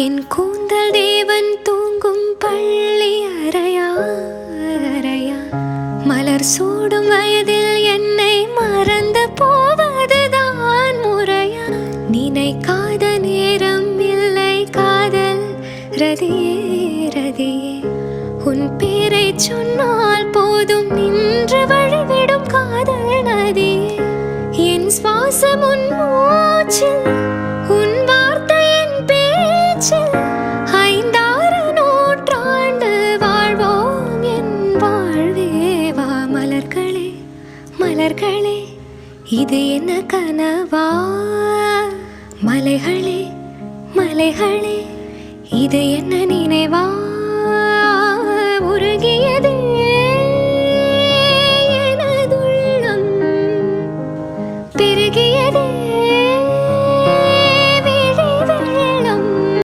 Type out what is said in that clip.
என் கூந்தல் தேவன் தூங்கும் பள்ளி அறையா அறையா, மலர் சூடும் வயதில் என்னை மறந்து போவதுதான் முறையா? நினைக்காத நேரம் இல்லை காதல் ரதியே ரதியே, உன் பேரை சொன்னால் போதும் நின்று வழிவிடும் காதல் நதியே. என் சுவாசம் உன் மூச்சில், உன் வார்த்தையின் பேச்சில், 5-6 நூற்றாண்டு வாழ்வோம் என் வாழ்வேவா. மலர்களே மலர்களே, இது என்ன கனவா? மலைகளே மலைகளே, இது என்ன நினைவா?